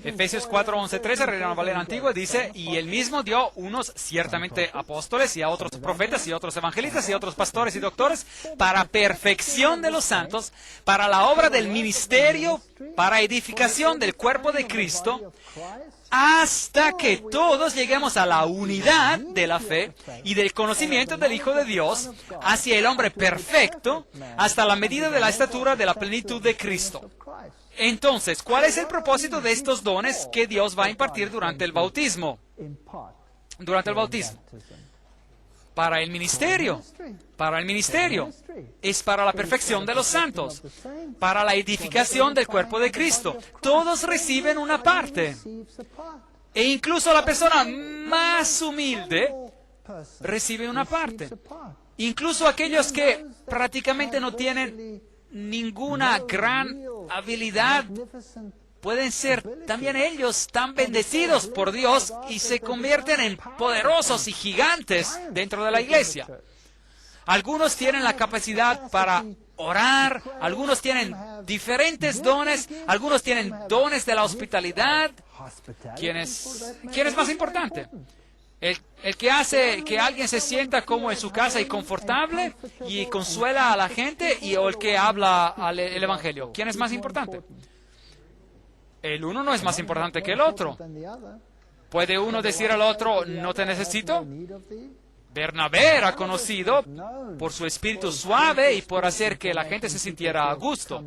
Efesios 4, 11, 13, Reina Valera Antigua, dice, y él mismo dio unos ciertamente apóstoles, y a otros profetas, y a otros evangelistas, y a otros pastores y doctores, para perfección de los santos, para la obra del ministerio, para edificación del cuerpo de Cristo, hasta que todos lleguemos a la unidad de la fe y del conocimiento del Hijo de Dios, hacia el hombre perfecto, hasta la medida de la estatura de la plenitud de Cristo. Entonces, ¿cuál es el propósito de estos dones que Dios va a impartir durante el bautismo? Durante el bautismo. Para el ministerio. Para el ministerio. Es para la perfección de los santos. Para la edificación del cuerpo de Cristo. Todos reciben una parte. E incluso la persona más humilde recibe una parte. Incluso aquellos que prácticamente no tienen ninguna gran habilidad, pueden ser también ellos tan bendecidos por Dios y se convierten en poderosos y gigantes dentro de la iglesia. Algunos tienen la capacidad para orar, algunos tienen diferentes dones, algunos tienen dones de la hospitalidad. ¿Quién es más importante? El que hace que alguien se sienta como en su casa y confortable y consuela a la gente, o el que habla el Evangelio. ¿Quién es más importante? El uno no es más importante que el otro. ¿Puede uno decir al otro, no te necesito? Bernabé era conocido por su espíritu suave y por hacer que la gente se sintiera a gusto.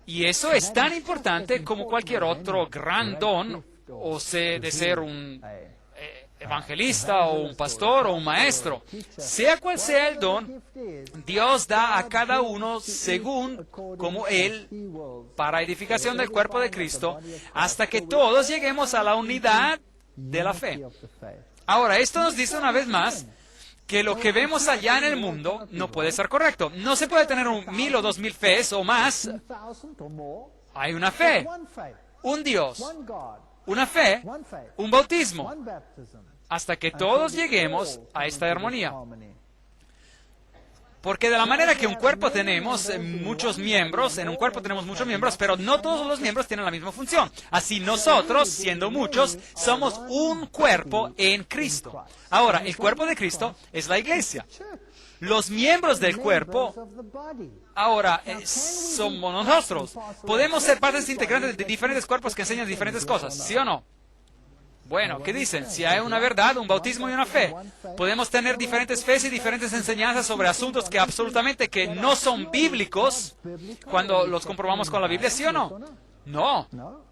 Y eso es tan importante como cualquier otro gran don, o sea, de ser un evangelista o un pastor o un maestro. Sea cual sea el don, Dios da a cada uno según como Él, para edificación del cuerpo de Cristo, hasta que todos lleguemos a la unidad de la fe. Ahora, esto nos dice una vez más que lo que vemos allá en el mundo no puede ser correcto. No se puede tener 1,000 o 2,000 fees o más. Hay una fe, un Dios, una fe, un bautismo, hasta que todos lleguemos a esta armonía. Porque de la manera que un cuerpo tenemos muchos miembros, en un cuerpo tenemos muchos miembros, pero no todos los miembros tienen la misma función. Así nosotros, siendo muchos, somos un cuerpo en Cristo. Ahora, el cuerpo de Cristo es la iglesia. Los miembros del cuerpo, ahora, somos nosotros. Podemos ser partes integrantes de diferentes cuerpos que enseñan diferentes cosas, ¿sí o no? Bueno, ¿qué dicen? Si hay una verdad, un bautismo y una fe, podemos tener diferentes fees y diferentes enseñanzas sobre asuntos que absolutamente que no son bíblicos cuando los comprobamos con la Biblia, ¿sí o no? No.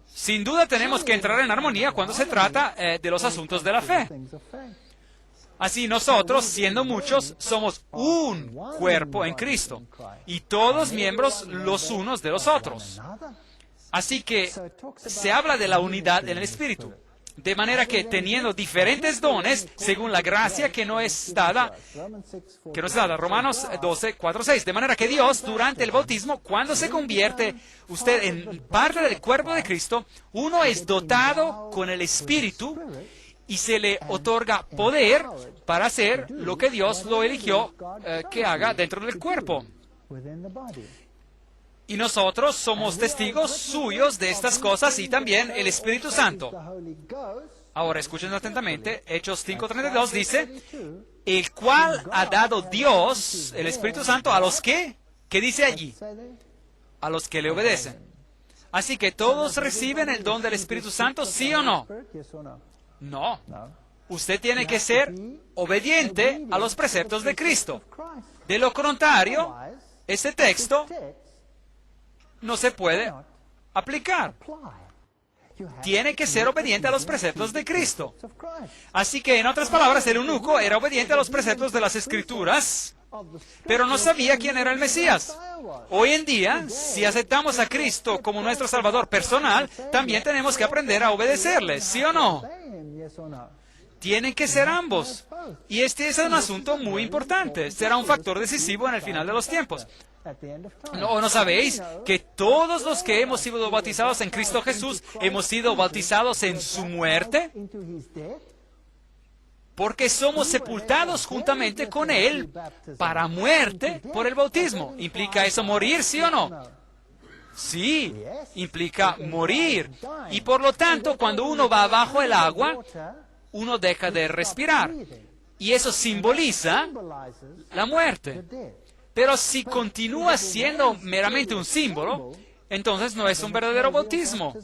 Sin duda tenemos que entrar en armonía cuando se trata de los asuntos de la fe. Así nosotros, siendo muchos, somos un cuerpo en Cristo y todos miembros los unos de los otros. Así que se habla de la unidad en el Espíritu. De manera que teniendo diferentes dones, según la gracia que no es dada, Romanos 12, 4, 6. De manera que Dios, durante el bautismo, cuando se convierte usted en parte del cuerpo de Cristo, uno es dotado con el Espíritu y se le otorga poder para hacer lo que Dios lo eligió que haga dentro del cuerpo. Y nosotros somos testigos suyos de estas cosas y también el Espíritu Santo. Ahora, escuchen atentamente, Hechos 5:32 dice, el cual ha dado Dios, el Espíritu Santo, a los que, ¿qué dice allí? A los que le obedecen. Así que todos reciben el don del Espíritu Santo, ¿sí o no? No. Usted tiene que ser obediente a los preceptos de Cristo. De lo contrario, este texto no se puede aplicar. Tiene que ser obediente a los preceptos de Cristo. Así que, en otras palabras, el eunuco era obediente a los preceptos de las Escrituras, pero no sabía quién era el Mesías. Hoy en día, si aceptamos a Cristo como nuestro Salvador personal, también tenemos que aprender a obedecerle, ¿sí o no? Tienen que ser ambos. Y este es un asunto muy importante. Será un factor decisivo en el final de los tiempos. ¿No sabéis que todos los que hemos sido bautizados en Cristo Jesús hemos sido bautizados en su muerte? Porque somos sepultados juntamente con Él para muerte por el bautismo. ¿Implica eso morir, sí o no? Sí, implica morir. Y por lo tanto, cuando uno va bajo el agua, uno deja de respirar. Y eso simboliza la muerte. Pero si continúa siendo meramente un símbolo, entonces no es un verdadero bautismo.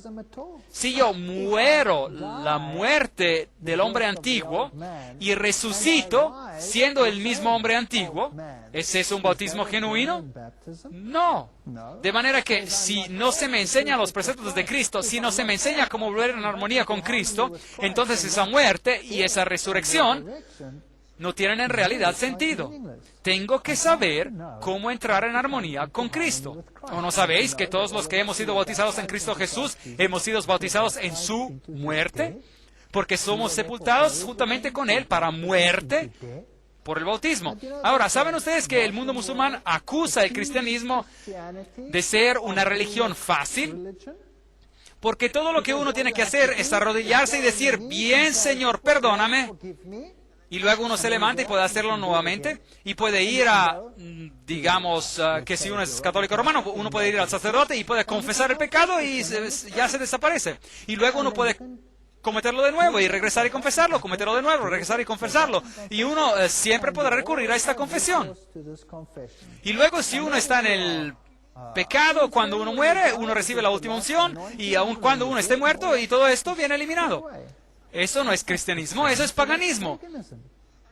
Si yo muero la muerte del hombre antiguo y resucito siendo el mismo hombre antiguo, ¿es eso un bautismo genuino? No. De manera que si no se me enseñan los preceptos de Cristo, si no se me enseña cómo volver en armonía con Cristo, entonces esa muerte y esa resurrección no tienen en realidad sentido. Tengo que saber cómo entrar en armonía con Cristo. ¿O no sabéis que todos los que hemos sido bautizados en Cristo Jesús hemos sido bautizados en su muerte? Porque somos sepultados juntamente con Él para muerte por el bautismo. Ahora, ¿saben ustedes que el mundo musulmán acusa el cristianismo de ser una religión fácil? Porque todo lo que uno tiene que hacer es arrodillarse y decir, bien, Señor, perdóname. Y luego uno se levanta y puede hacerlo nuevamente. Y puede ir a, digamos, que si uno es católico romano, uno puede ir al sacerdote y puede confesar el pecado y ya se desaparece. Y luego uno puede cometerlo de nuevo y regresar y confesarlo, cometerlo de nuevo, regresar y confesarlo. Y uno siempre podrá recurrir a esta confesión. Y luego si uno está en el pecado, cuando uno muere, uno recibe la última unción. Y aun cuando uno esté muerto, y todo esto viene eliminado. Eso no es cristianismo, eso es paganismo.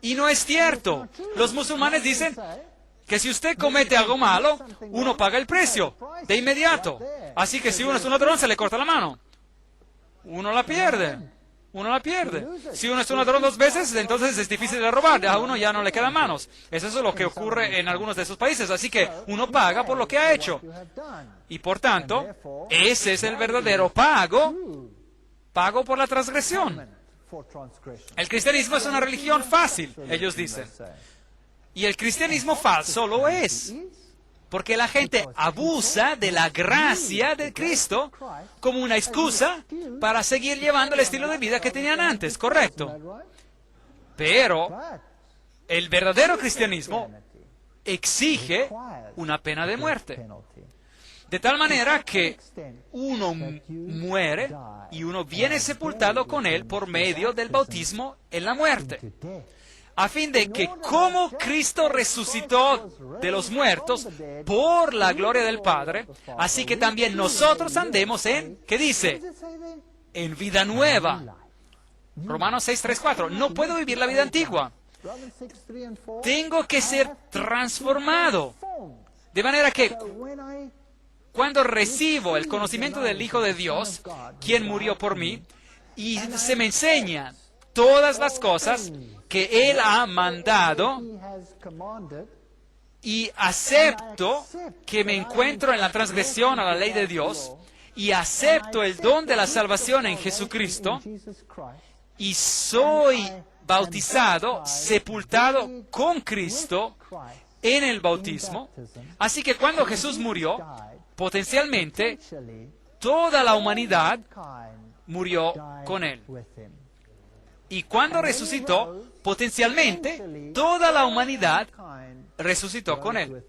Y no es cierto. Los musulmanes dicen que si usted comete algo malo, uno paga el precio de inmediato. Así que si uno es un ladrón, se le corta la mano. Uno la pierde. Uno la pierde. Si uno es un ladrón 2 veces, entonces es difícil de robar. A uno ya no le quedan manos. Eso es lo que ocurre en algunos de esos países. Así que uno paga por lo que ha hecho. Y por tanto, ese es el verdadero pago por la transgresión. El cristianismo es una religión fácil, ellos dicen. Y el cristianismo falso lo es. Porque la gente abusa de la gracia de Cristo como una excusa para seguir llevando el estilo de vida que tenían antes, ¿correcto? Pero el verdadero cristianismo exige una pena de muerte. De tal manera que uno muere y uno viene sepultado con Él por medio del bautismo en la muerte. A fin de que como Cristo resucitó de los muertos por la gloria del Padre, así que también nosotros andemos en, ¿qué dice? En vida nueva. Romanos 6, 3, 4. No puedo vivir la vida antigua. Tengo que ser transformado. De manera que cuando recibo el conocimiento del Hijo de Dios, quien murió por mí, y se me enseñan todas las cosas que Él ha mandado, y acepto que me encuentro en la transgresión a la ley de Dios, y acepto el don de la salvación en Jesucristo y soy bautizado, sepultado con Cristo en el bautismo. Así que cuando Jesús murió, potencialmente toda la humanidad murió con Él. Y cuando resucitó, potencialmente toda la humanidad resucitó con Él.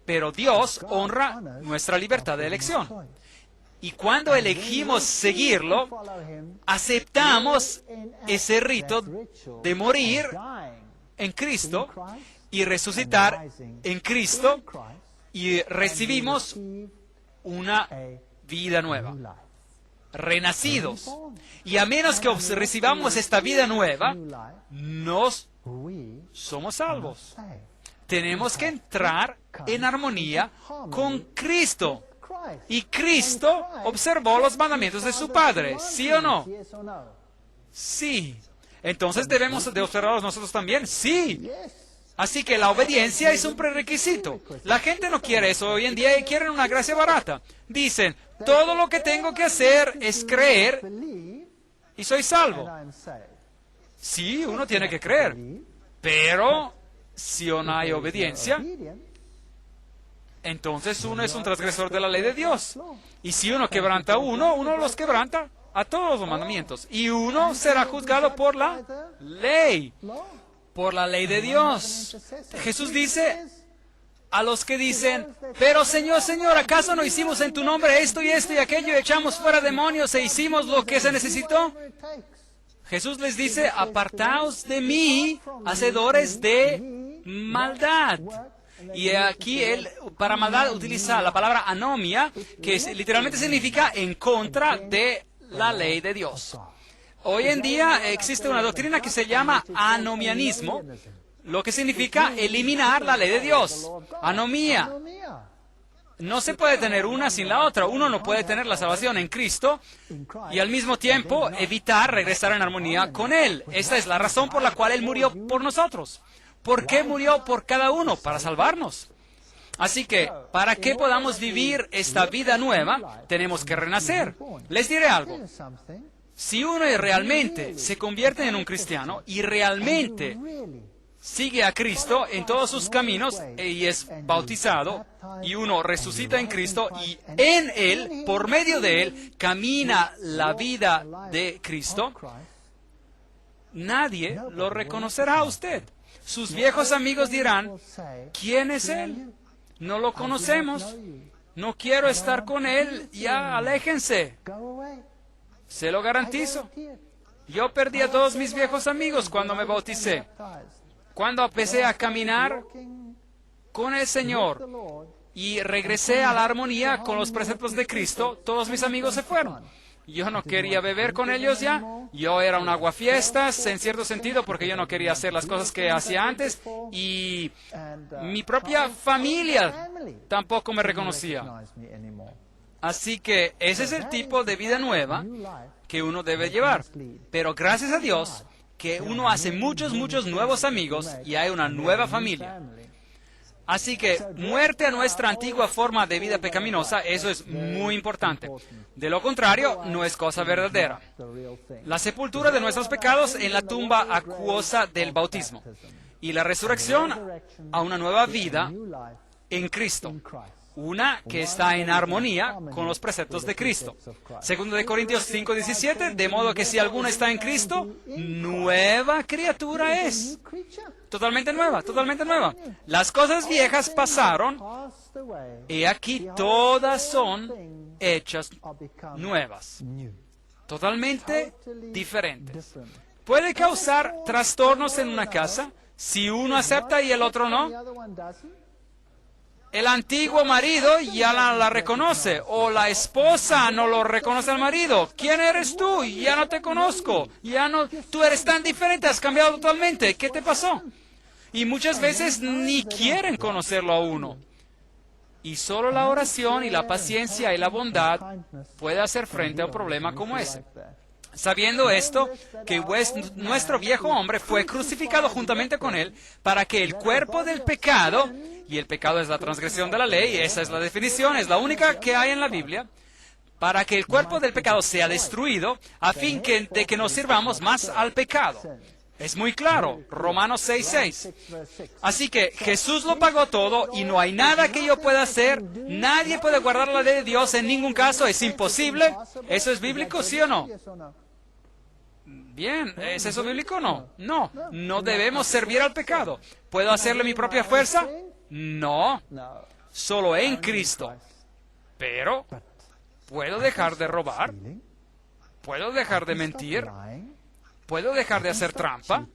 Pero Dios honra nuestra libertad de elección. Y cuando elegimos seguirlo, aceptamos ese rito de morir en Cristo y resucitar en Cristo y recibimos una vida nueva, renacidos. Y a menos que recibamos esta vida nueva, no somos salvos. Tenemos que entrar en armonía con Cristo. Y Cristo observó los mandamientos de su Padre, ¿sí o no? Sí. Entonces debemos de observarlos nosotros también, sí. Así que la obediencia es un prerequisito. La gente no quiere eso hoy en día y quieren una gracia barata. Dicen, todo lo que tengo que hacer es creer y soy salvo. Sí, uno tiene que creer, pero si no hay obediencia, entonces uno es un transgresor de la ley de Dios. Y si uno quebranta uno los quebranta a todos los mandamientos. Y uno será juzgado por la ley, por la ley de Dios. Jesús dice a los que dicen, pero Señor, Señor, ¿acaso no hicimos en tu nombre esto y aquello, echamos fuera demonios e hicimos lo que se necesitó? Jesús les dice, apartaos de mí, hacedores de maldad. Y aquí él, para maldad, utiliza la palabra anomia, que literalmente significa en contra de la ley de Dios. Hoy en día existe una doctrina que se llama anomianismo, lo que significa eliminar la ley de Dios. Anomía. No se puede tener una sin la otra. Uno no puede tener la salvación en Cristo y al mismo tiempo evitar regresar en armonía con Él. Esta es la razón por la cual Él murió por nosotros. ¿Por qué murió por cada uno? Para salvarnos. Así que, para que podamos vivir esta vida nueva, tenemos que renacer. Les diré algo. Si uno realmente se convierte en un cristiano y realmente sigue a Cristo en todos sus caminos y es bautizado, y uno resucita en Cristo y en Él, por medio de Él, camina la vida de Cristo, nadie lo reconocerá a usted. Sus viejos amigos dirán, ¿quién es Él? No lo conocemos. No quiero estar con Él. Ya, aléjense. Se lo garantizo. Yo perdí a todos mis viejos amigos cuando me bauticé. Cuando empecé a caminar con el Señor y regresé a la armonía con los preceptos de Cristo, todos mis amigos se fueron. Yo no quería beber con ellos ya. Yo era un aguafiestas, en cierto sentido, porque yo no quería hacer las cosas que hacía antes. Y mi propia familia tampoco me reconocía. Así que ese es el tipo de vida nueva que uno debe llevar. Pero gracias a Dios que uno hace muchos nuevos amigos y hay una nueva familia. Así que muerte a nuestra antigua forma de vida pecaminosa, eso es muy importante. De lo contrario, no es cosa verdadera. La sepultura de nuestros pecados en la tumba acuosa del bautismo. Y la resurrección a una nueva vida en Cristo. Una que está en armonía con los preceptos de Cristo. Segundo de Corintios 5:17, de modo que si alguno está en Cristo, nueva criatura es. Totalmente nueva, totalmente nueva. Las cosas viejas pasaron y aquí todas son hechas nuevas. Totalmente diferentes. Puede causar trastornos en una casa si uno acepta y el otro no. El antiguo marido ya la reconoce, o la esposa no lo reconoce al marido. ¿Quién eres tú? Ya no te conozco. Tú eres tan diferente, has cambiado totalmente. ¿Qué te pasó? Y muchas veces ni quieren conocerlo a uno. Y solo la oración y la paciencia y la bondad puede hacer frente a un problema como ese. Sabiendo esto, que nuestro viejo hombre fue crucificado juntamente con él para que el cuerpo del pecado, y el pecado es la transgresión de la ley, esa es la definición, es la única que hay en la Biblia, para que el cuerpo del pecado sea destruido, a fin de que nos sirvamos más al pecado. Es muy claro, Romanos 6:6. Así que Jesús lo pagó todo y no hay nada que yo pueda hacer. Nadie puede guardar la ley de Dios en ningún caso. Es imposible. ¿Eso es bíblico, sí o no? Bien, ¿es eso bíblico o no? No, no debemos servir al pecado. ¿Puedo hacerlo en mi propia fuerza? No, solo en Cristo. Pero, ¿puedo dejar de robar? ¿Puedo dejar de mentir? ¿Puedo dejar de hacer trampa?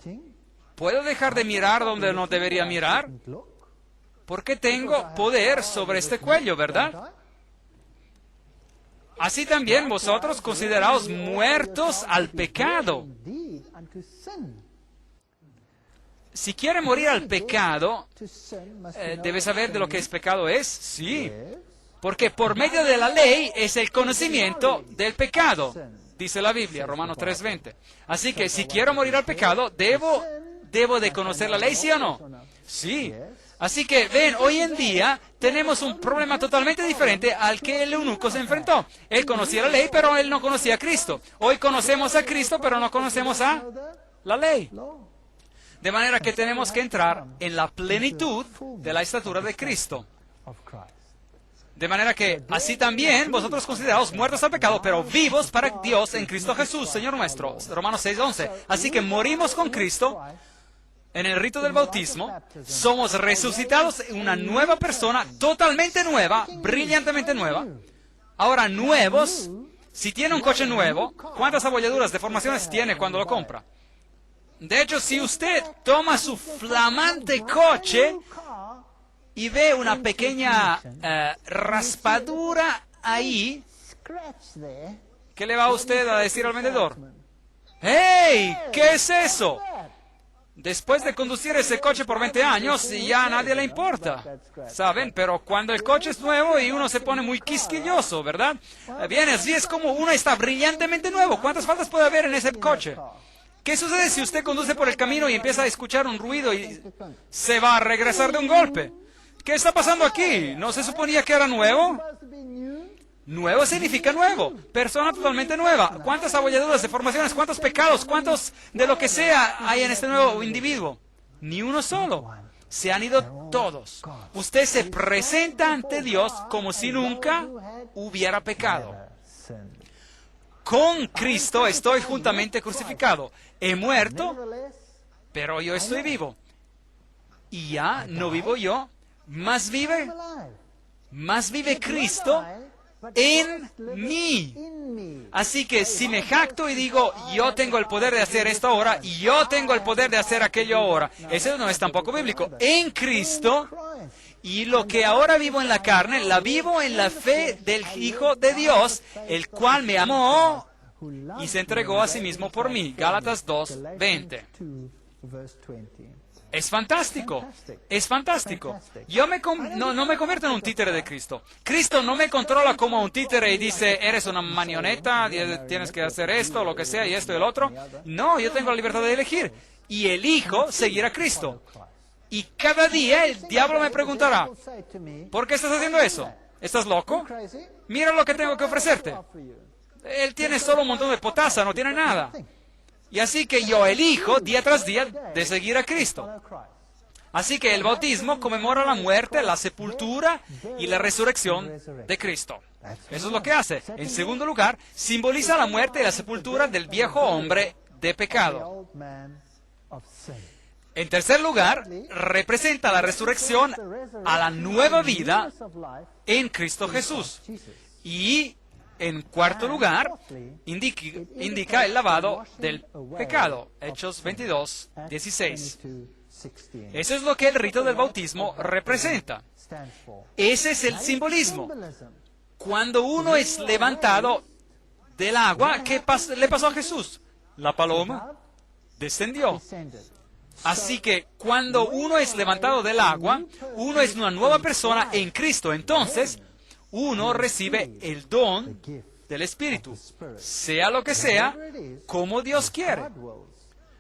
¿Puedo dejar de mirar donde no debería mirar? Porque tengo poder sobre este cuello, ¿verdad? Así también vosotros consideraos muertos al pecado. Si quiere morir al pecado, ¿debe saber de lo que es pecado es? Sí. Porque por medio de la ley es el conocimiento del pecado, dice la Biblia, Romanos 3:20. Así que si quiero morir al pecado, ¿debo de conocer la ley, sí o no? Sí. Así que, ven, hoy en día tenemos un problema totalmente diferente al que el eunuco se enfrentó. Él conocía la ley, pero él no conocía a Cristo. Hoy conocemos a Cristo, pero no conocemos a la ley. De manera que tenemos que entrar en la plenitud de la estatura de Cristo. De manera que, así también, vosotros consideraos muertos al pecado, pero vivos para Dios en Cristo Jesús, Señor nuestro. Romanos 6:11. Así que morimos con Cristo en el rito del bautismo, somos resucitados en una nueva persona, totalmente nueva, brillantemente nueva. Ahora, nuevos, si tiene un coche nuevo, ¿cuántas abolladuras, deformaciones tiene cuando lo compra? De hecho, si usted toma su flamante coche y ve una pequeña raspadura ahí, ¿qué le va a usted a decir al vendedor? ¡Hey! ¿Qué es eso? Después de conducir ese coche por 20 años, ya a nadie le importa, ¿saben? Pero cuando el coche es nuevo y uno se pone muy quisquilloso, ¿verdad? Bien, así es como uno está brillantemente nuevo. ¿Cuántas faltas puede haber en ese coche? ¿Qué sucede si usted conduce por el camino y empieza a escuchar un ruido y se va a regresar de un golpe? ¿Qué está pasando aquí? ¿No se suponía que era nuevo? Nuevo significa nuevo, persona totalmente nueva. ¿Cuántas abolladuras, deformaciones, cuántos pecados, cuántos de lo que sea hay en este nuevo individuo? Ni uno solo. Se han ido todos. Usted se presenta ante Dios como si nunca hubiera pecado. Con Cristo estoy juntamente crucificado. He muerto, pero yo estoy vivo. Y ya no vivo yo, más vive Cristo en mí. Así que si me jacto y digo, yo tengo el poder de hacer esto ahora, y yo tengo el poder de hacer aquello ahora, eso no es tampoco bíblico. En Cristo, y lo que ahora vivo en la carne, la vivo en la fe del Hijo de Dios, el cual me amó y se entregó a sí mismo por mí. Gálatas 2:20. Es fantástico, es fantástico. Yo no me convierto en un títere de Cristo. Cristo no me controla como un títere y dice, eres una marioneta, tienes que hacer esto, lo que sea, y esto y el otro. No, yo tengo la libertad de elegir. Y elijo seguir a Cristo. Y cada día el diablo me preguntará, ¿por qué estás haciendo eso? ¿Estás loco? Mira lo que tengo que ofrecerte. Él tiene solo un montón de potasa, no tiene nada. Y así que yo elijo día tras día de seguir a Cristo. Así que el bautismo conmemora la muerte, la sepultura y la resurrección de Cristo. Eso es lo que hace. En segundo lugar, simboliza la muerte y la sepultura del viejo hombre de pecado. En tercer lugar, representa la resurrección a la nueva vida en Cristo Jesús. Y en cuarto lugar, indica el lavado del pecado. Hechos 22:16. Eso es lo que el rito del bautismo representa. Ese es el simbolismo. Cuando uno es levantado del agua, ¿qué le pasó a Jesús? La paloma descendió. Así que cuando uno es levantado del agua, uno es una nueva persona en Cristo. Entonces, uno recibe el don del Espíritu, sea lo que sea, como Dios quiere.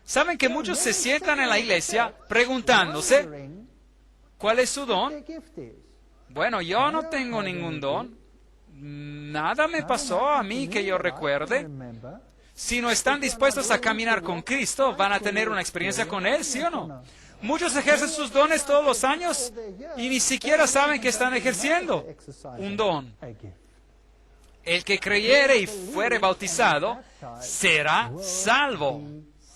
¿Saben que muchos se sientan en la iglesia preguntándose, ¿cuál es su don? Bueno, yo no tengo ningún don. Nada me pasó a mí que yo recuerde. Si no están dispuestos a caminar con Cristo, ¿van a tener una experiencia con Él, sí o no? Muchos ejercen sus dones todos los años y ni siquiera saben que están ejerciendo un don. El que creyere y fuere bautizado será salvo.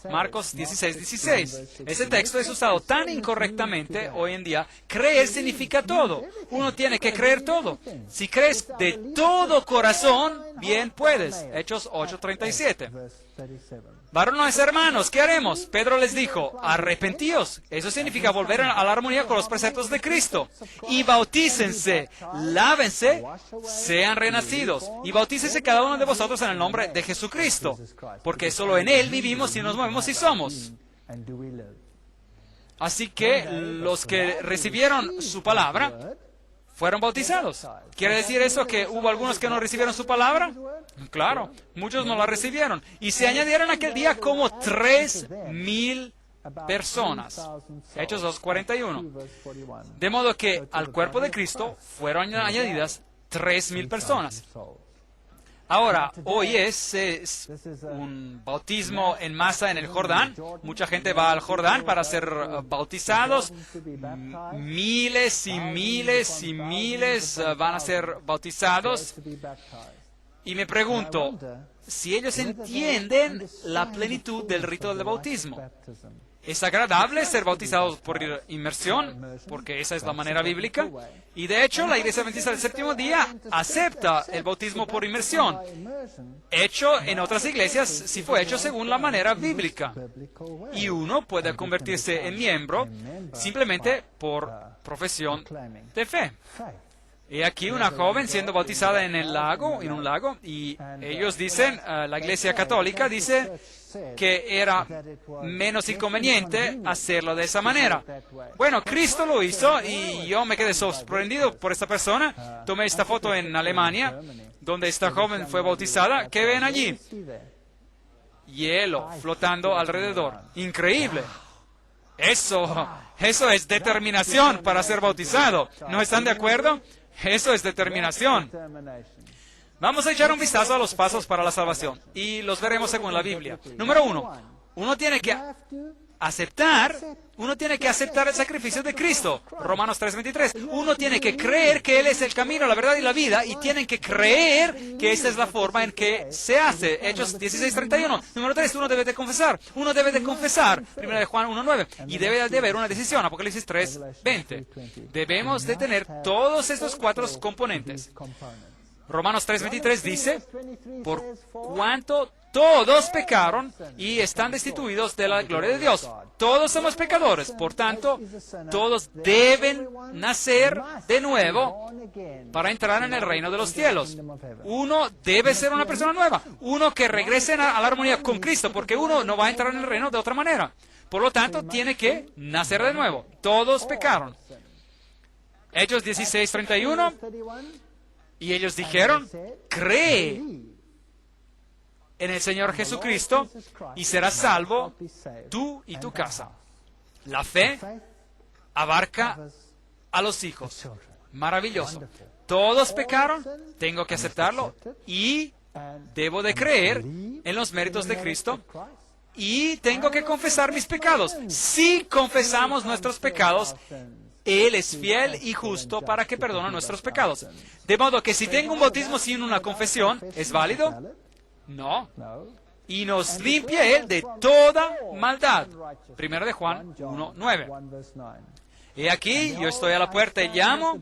Marcos 16:16. Ese texto es usado tan incorrectamente hoy en día. Creer significa todo. Uno tiene que creer todo. Si crees de todo corazón, bien puedes. Hechos 8:37. Varones hermanos, ¿qué haremos? Pedro les dijo, arrepentíos. Eso significa volver a la armonía con los preceptos de Cristo. Y bautícense, lávense, sean renacidos. Y bautícense cada uno de vosotros en el nombre de Jesucristo. Porque solo en Él vivimos y nos movemos y somos. Así que los que recibieron su palabra fueron bautizados. ¿Quiere decir eso que hubo algunos que no recibieron su palabra? Claro, muchos no la recibieron. Y se añadieron aquel día como 3,000 personas. Hechos 2:41. De modo que al cuerpo de Cristo fueron añadidas 3,000 personas. Ahora, hoy es un bautismo en masa en el Jordán. Mucha gente va al Jordán para ser bautizados. Miles y miles y miles van a ser bautizados. Y me pregunto si ellos entienden la plenitud del rito del bautismo. Es agradable ser bautizados por inmersión, porque esa es la manera bíblica. Y de hecho, la Iglesia Adventista del Séptimo Día acepta el bautismo por inmersión. Hecho en otras iglesias, si fue hecho según la manera bíblica. Y uno puede convertirse en miembro simplemente por profesión de fe. Y aquí una joven siendo bautizada en un lago, y ellos dicen, la Iglesia Católica dice que era menos inconveniente hacerlo de esa manera. Bueno, Cristo lo hizo y yo me quedé sorprendido por esta persona. Tomé esta foto en Alemania, donde esta joven fue bautizada. ¿Qué ven allí? Hielo flotando alrededor. Increíble. Eso es determinación para ser bautizado. ¿No están de acuerdo? Eso es determinación. Vamos a echar un vistazo a los pasos para la salvación y los veremos según la Biblia. Número 1, uno tiene que aceptar el sacrificio de Cristo. Romanos 3:23. Uno tiene que creer que Él es el camino, la verdad y la vida, y tienen que creer que esta es la forma en que se hace. Hechos 16:31. Número 3, uno debe de confesar. 1 de Juan 1:9. Y debe de haber una decisión. Apocalipsis 3:20. Debemos de tener todos estos 4 componentes. Romanos 3:23 dice, por cuanto todos pecaron y están destituidos de la gloria de Dios. Todos somos pecadores, por tanto, todos deben nacer de nuevo para entrar en el reino de los cielos. Uno debe ser una persona nueva, uno que regrese a la armonía con Cristo, porque uno no va a entrar en el reino de otra manera. Por lo tanto, tiene que nacer de nuevo. Todos pecaron. Hechos 16:31. Y ellos dijeron, cree en el Señor Jesucristo y serás salvo tú y tu casa. La fe abarca a los hijos. Maravilloso. Todos pecaron, tengo que aceptarlo y debo de creer en los méritos de Cristo y tengo que confesar mis pecados. Si confesamos nuestros pecados, Él es fiel y justo para que perdone nuestros pecados. De modo que si tengo un bautismo sin una confesión, ¿es válido? No. Y nos limpia Él de toda maldad. 1 de Juan 1:9. He aquí, yo estoy a la puerta y llamo.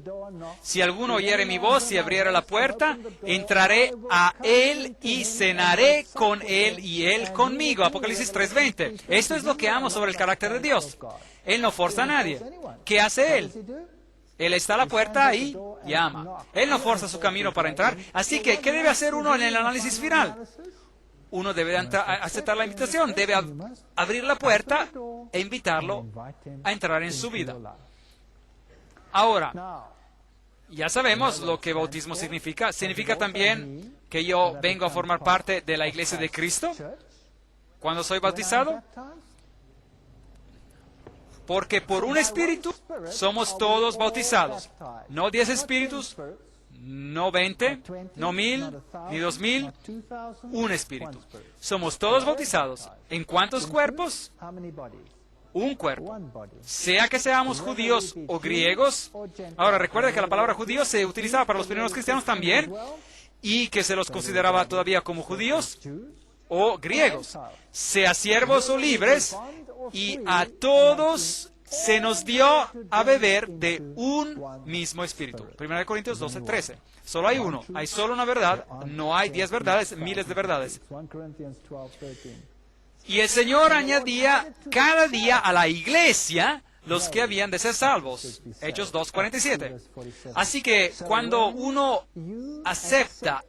Si alguno oyere mi voz y abriere la puerta, entraré a Él y cenaré con Él y Él conmigo. Apocalipsis 3:20. Esto es lo que amo sobre el carácter de Dios. Él no forza a nadie. ¿Qué hace Él? Él está a la puerta y llama. Él no forza su camino para entrar. Así que, ¿qué debe hacer uno en el análisis final? Uno debe aceptar la invitación, debe abrir la puerta e invitarlo a entrar en su vida. Ahora, ya sabemos lo que bautismo significa. ¿Significa también que yo vengo a formar parte de la iglesia de Cristo cuando soy bautizado? Porque por un espíritu somos todos bautizados. No 10 espíritus, no 20, no 1000, ni 2000, un espíritu. Somos todos bautizados. ¿En cuántos cuerpos? Un cuerpo. Sea que seamos judíos o griegos. Ahora, recuerda que la palabra judío se utilizaba para los primeros cristianos también, y que se los consideraba todavía como judíos o griegos, sea siervos o libres, y a todos se nos dio a beber de un mismo espíritu. 1 Corintios 12:13. Solo hay uno, hay solo una verdad, no hay 10 verdades, miles de verdades. Y el Señor añadía cada día a la iglesia los que habían de ser salvos. Hechos 2:47. Así que cuando uno acepta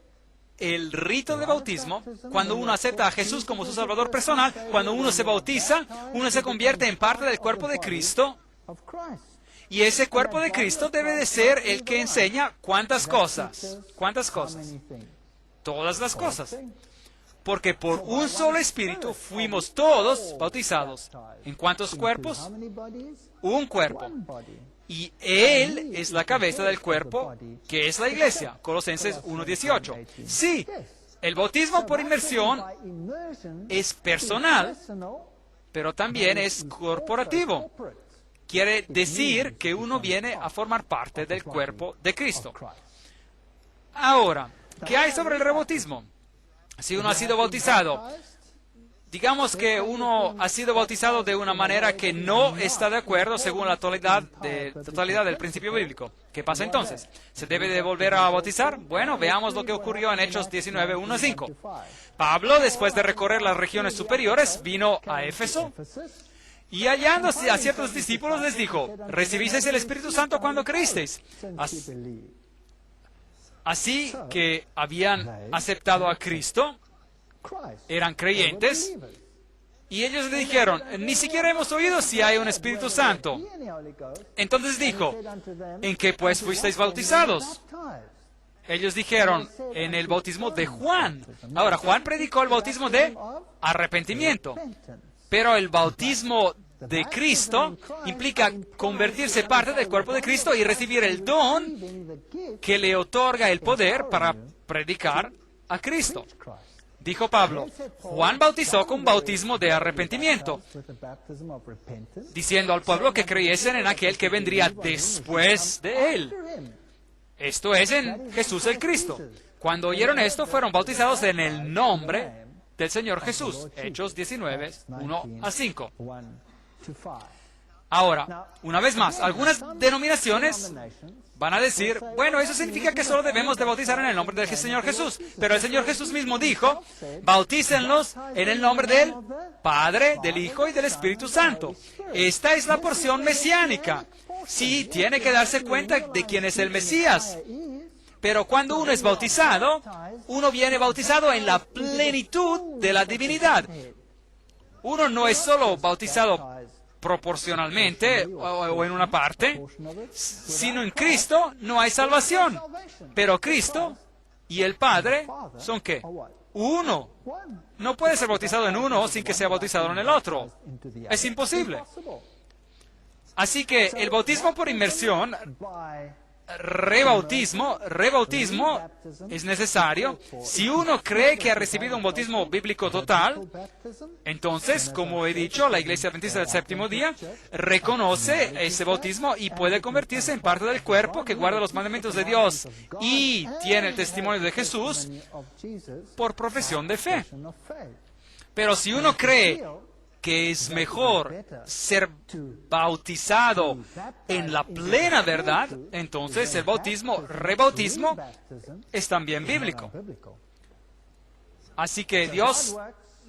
el rito de bautismo, cuando uno acepta a Jesús como su Salvador personal, cuando uno se bautiza, uno se convierte en parte del cuerpo de Cristo. Y ese cuerpo de Cristo debe de ser el que enseña ¿cuántas cosas? ¿Cuántas cosas? Todas las cosas. Porque por un solo espíritu fuimos todos bautizados. ¿En cuántos cuerpos? Un cuerpo. Y Él es la cabeza del cuerpo, que es la iglesia. Colosenses 1:18. Sí, el bautismo por inmersión es personal, pero también es corporativo. Quiere decir que uno viene a formar parte del cuerpo de Cristo. Ahora, ¿qué hay sobre el rebautismo? Si uno ha sido bautizado, digamos que uno ha sido bautizado de una manera que no está de acuerdo según la totalidad del principio bíblico. ¿Qué pasa entonces? ¿Se debe de volver a bautizar? Bueno, veamos lo que ocurrió en Hechos 19:1-5. Pablo, después de recorrer las regiones superiores, vino a Éfeso y hallando a ciertos discípulos les dijo, ¿recibisteis el Espíritu Santo cuando creísteis? Así que habían aceptado a Cristo, eran creyentes, y ellos le dijeron, ni siquiera hemos oído si hay un Espíritu Santo. Entonces dijo, ¿en qué pues fuisteis bautizados? Ellos dijeron, en el bautismo de Juan. Ahora, Juan predicó el bautismo de arrepentimiento, pero el bautismo de Cristo implica convertirse parte del cuerpo de Cristo y recibir el don que le otorga el poder para predicar a Cristo. Dijo Pablo, Juan bautizó con bautismo de arrepentimiento, diciendo al pueblo que creyesen en aquel que vendría después de él. Esto es en Jesús el Cristo. Cuando oyeron esto, fueron bautizados en el nombre del Señor Jesús. Hechos 19:1-5. Ahora, una vez más, algunas denominaciones van a decir, bueno, eso significa que solo debemos de bautizar en el nombre del Señor Jesús. Pero el Señor Jesús mismo dijo, bautícenlos en el nombre del Padre, del Hijo y del Espíritu Santo. Esta es la porción mesiánica. Sí, tiene que darse cuenta de quién es el Mesías. Pero cuando uno es bautizado, uno viene bautizado en la plenitud de la divinidad. Uno no es solo bautizado proporcionalmente o en una parte, sino en Cristo no hay salvación. Pero Cristo y el Padre son ¿qué? Uno. No puede ser bautizado en uno sin que sea bautizado en el otro. Es imposible. Así que el bautismo por inmersión, rebautismo es necesario. Si uno cree que ha recibido un bautismo bíblico total, entonces, como he dicho, la Iglesia Adventista del Séptimo Día reconoce ese bautismo y puede convertirse en parte del cuerpo que guarda los mandamientos de Dios y tiene el testimonio de Jesús por profesión de fe. Pero si uno cree que es mejor ser bautizado en la plena verdad, entonces el bautismo, rebautismo, es también bíblico. Así que Dios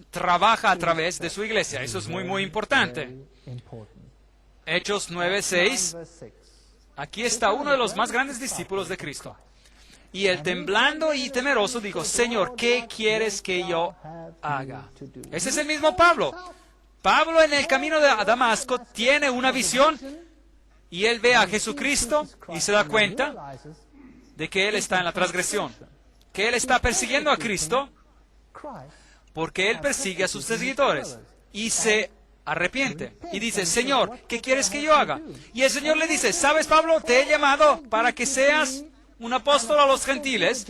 trabaja a través de su iglesia. Eso es muy, muy importante. Hechos 9:6. Aquí está uno de los más grandes discípulos de Cristo. Y él, temblando y temeroso, dijo, Señor, ¿qué quieres que yo haga? Ese es el mismo Pablo. Pablo en el camino a Damasco tiene una visión y él ve a Jesucristo y se da cuenta de que él está en la transgresión, que él está persiguiendo a Cristo porque él persigue a sus seguidores y se arrepiente y dice, Señor, ¿qué quieres que yo haga? Y el Señor le dice, ¿sabes, Pablo? Te he llamado para que seas un apóstol a los gentiles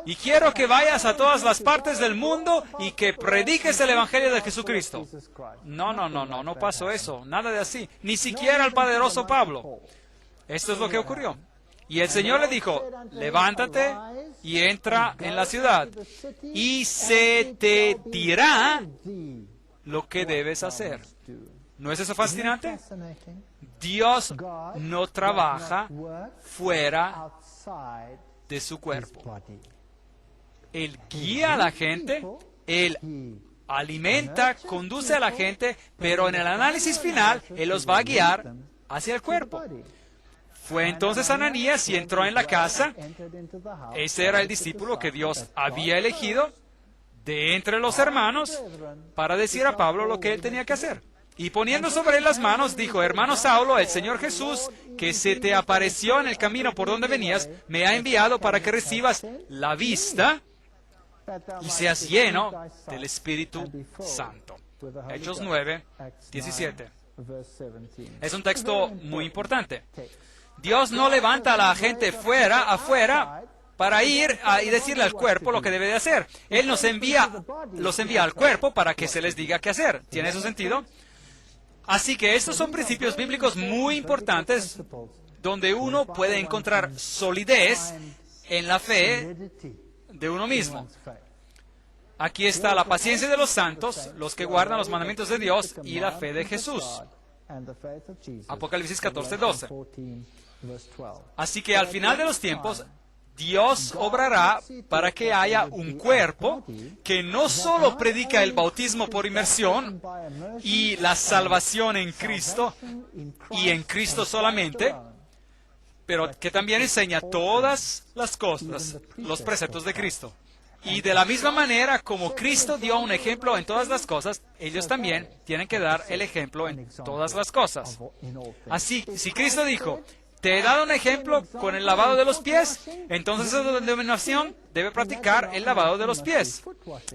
y quiero que vayas a todas las partes del mundo y que prediques el Evangelio de Jesucristo. No pasó eso, nada de así, ni siquiera el poderoso Pablo. Esto es lo que ocurrió. Y el Señor le dijo, levántate y entra en la ciudad y se te dirá lo que debes hacer. ¿No es eso fascinante? Dios no trabaja fuera de su cuerpo. Él guía a la gente, Él alimenta, conduce a la gente, pero en el análisis final, Él los va a guiar hacia el cuerpo. Fue entonces Ananías y entró en la casa. Ese era el discípulo que Dios había elegido de entre los hermanos para decir a Pablo lo que él tenía que hacer. Y poniendo sobre él las manos, dijo, hermano Saulo, el Señor Jesús, que se te apareció en el camino por donde venías, me ha enviado para que recibas la vista y seas lleno del Espíritu Santo. Hechos 9, 17. Es un texto muy importante. Dios no levanta a la gente afuera, para ir y decirle al cuerpo lo que debe de hacer. Él los envía al cuerpo para que se les diga qué hacer. ¿Tiene eso sentido? Así que estos son principios bíblicos muy importantes donde uno puede encontrar solidez en la fe de uno mismo. Aquí está la paciencia de los santos, los que guardan los mandamientos de Dios y la fe de Jesús. Apocalipsis 14:12. Así que al final de los tiempos, Dios obrará para que haya un cuerpo que no solo predica el bautismo por inmersión y la salvación en Cristo y en Cristo solamente, pero que también enseña todas las cosas, los preceptos de Cristo. Y de la misma manera como Cristo dio un ejemplo en todas las cosas, ellos también tienen que dar el ejemplo en todas las cosas. Así, si Cristo dijo, te he dado un ejemplo con el lavado de los pies, entonces esa denominación debe practicar el lavado de los pies.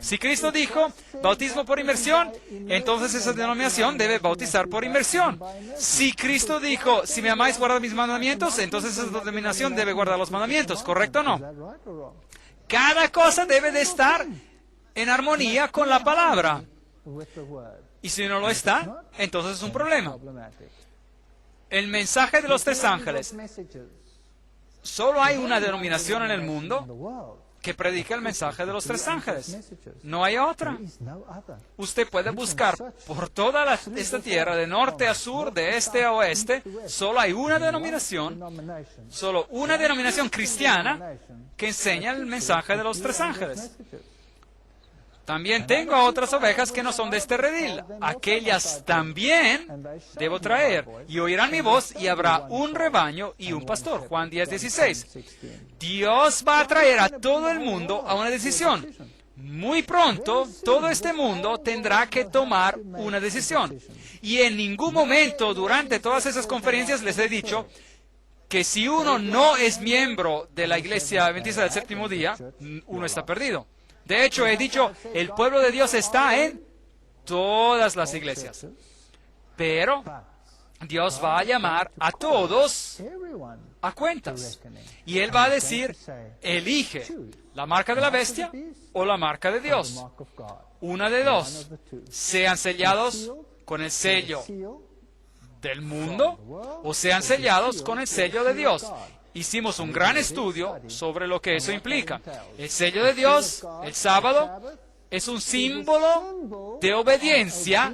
Si Cristo dijo, bautismo por inmersión, entonces esa denominación debe bautizar por inmersión. Si Cristo dijo, si me amáis, guardad mis mandamientos, entonces esa denominación debe guardar los mandamientos, ¿correcto o no? Cada cosa debe de estar en armonía con la palabra. Y si no lo está, entonces es un problema. El mensaje de los tres ángeles. Solo hay una denominación en el mundo que predica el mensaje de los tres ángeles. No hay otra. Usted puede buscar por toda esta tierra, de norte a sur, de este a oeste. Solo hay una denominación cristiana que enseña el mensaje de los tres ángeles. También tengo otras ovejas que no son de este redil. Aquellas también debo traer. Y oirán mi voz y habrá un rebaño y un pastor. Juan 10:16. Dios va a traer a todo el mundo a una decisión. Muy pronto, todo este mundo tendrá que tomar una decisión. Y en ningún momento durante todas esas conferencias les he dicho que si uno no es miembro de la Iglesia Adventista del Séptimo Día, uno está perdido. De hecho, he dicho, el pueblo de Dios está en todas las iglesias. Pero Dios va a llamar a todos a cuentas. Y Él va a decir, elige la marca de la bestia o la marca de Dios. Una de dos. Sean sellados con el sello del mundo o sean sellados con el sello de Dios. Hicimos un gran estudio sobre lo que eso implica. El sello de Dios, el sábado, es un símbolo de obediencia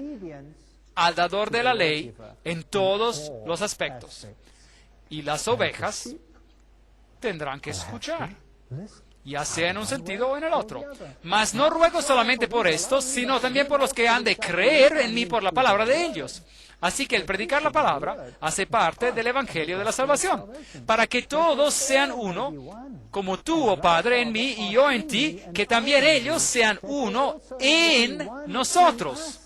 al dador de la ley en todos los aspectos. Y las ovejas tendrán que escuchar, ya sea en un sentido o en el otro. Mas no ruego solamente por estos, sino también por los que han de creer en mí por la palabra de ellos. Así que el predicar la palabra hace parte del Evangelio de la salvación, para que todos sean uno, como tú, oh Padre, en mí y yo en ti, que también ellos sean uno en nosotros,